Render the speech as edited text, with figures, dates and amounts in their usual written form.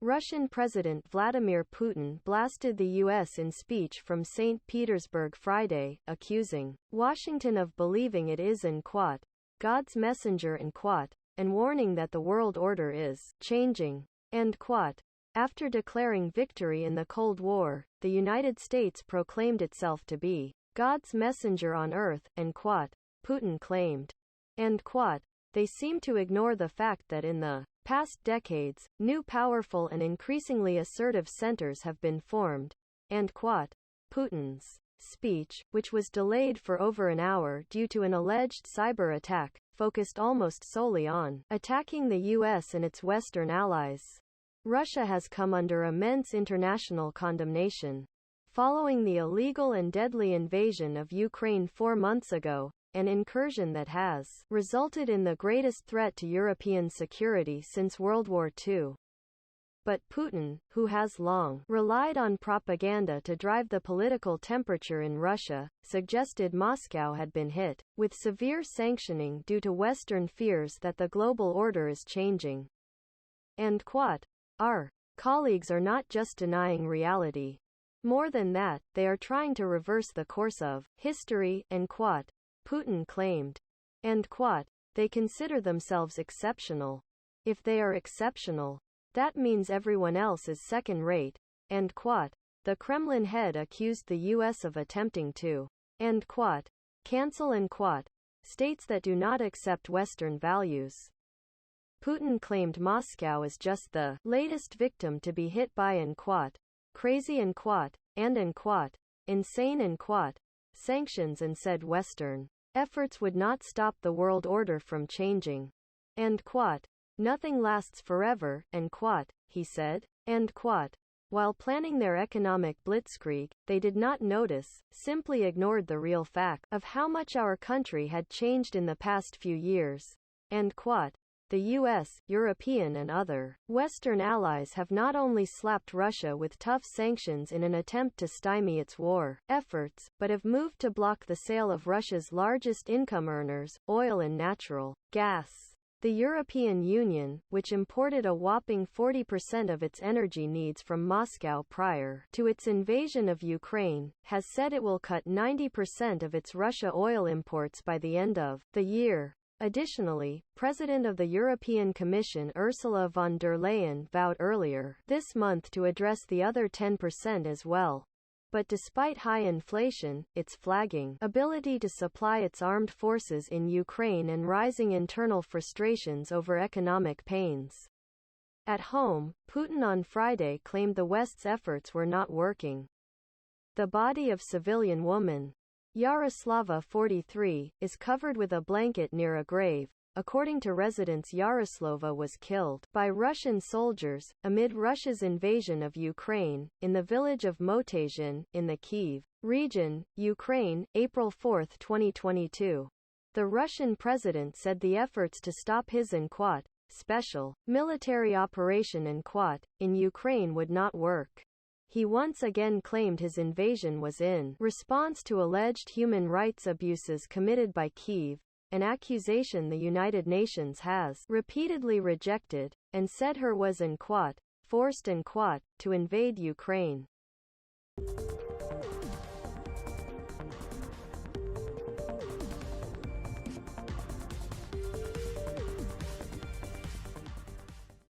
Russian President Vladimir Putin blasted the U.S. in speech from St. Petersburg Friday, accusing Washington of believing it is God's messenger and warning that the world order is changing. After declaring victory in the Cold War, the United States proclaimed itself to be God's messenger on earth, Putin claimed. They seem to ignore the fact that in the past decades, new powerful and increasingly assertive centers have been formed. Putin's speech, which was delayed for over an hour due to an alleged cyber attack, focused almost solely on attacking the U.S. and its Western allies. Russia has come under immense international condemnation. Following the illegal and deadly invasion of Ukraine 4 months ago, an incursion that has resulted in the greatest threat to European security since World War II. But Putin, who has long relied on propaganda to drive the political temperature in Russia, suggested Moscow had been hit with severe sanctioning due to Western fears that the global order is changing. Our colleagues are not just denying reality. More than that, they are trying to reverse the course of history, Putin claimed. They consider themselves exceptional. If they are exceptional, that means everyone else is second-rate. The Kremlin head accused the U.S. of attempting to cancel states that do not accept Western values. Putin claimed Moscow is just the latest victim to be hit by crazy insane sanctions, and said Western efforts would not stop the world order from changing. Nothing lasts forever, he said. While planning their economic blitzkrieg, they did not notice, simply ignored the real fact of how much our country had changed in the past few years. The US, European and other Western allies have not only slapped Russia with tough sanctions in an attempt to stymie its war efforts, but have moved to block the sale of Russia's largest income earners, oil and natural gas. The European Union, which imported a whopping 40% of its energy needs from Moscow prior to its invasion of Ukraine, has said it will cut 90% of its Russia oil imports by the end of the year. Additionally, President of the European Commission Ursula von der Leyen vowed earlier this month to address the other 10% as well. But despite high inflation, its flagging ability to supply its armed forces in Ukraine and rising internal frustrations over economic pains at home, Putin on Friday claimed the West's efforts were not working. The body of civilian woman Yaroslava, 43, is covered with a blanket near a grave. According to residents, Yaroslava was killed by Russian soldiers amid Russia's invasion of Ukraine in the village of Motazhin in the Kyiv region, Ukraine, April 4, 2022. The Russian president said the efforts to stop his special military operation in Ukraine would not work. He once again claimed his invasion was in response to alleged human rights abuses committed by Kyiv, an accusation the United Nations has repeatedly rejected, and said her was forced to invade Ukraine.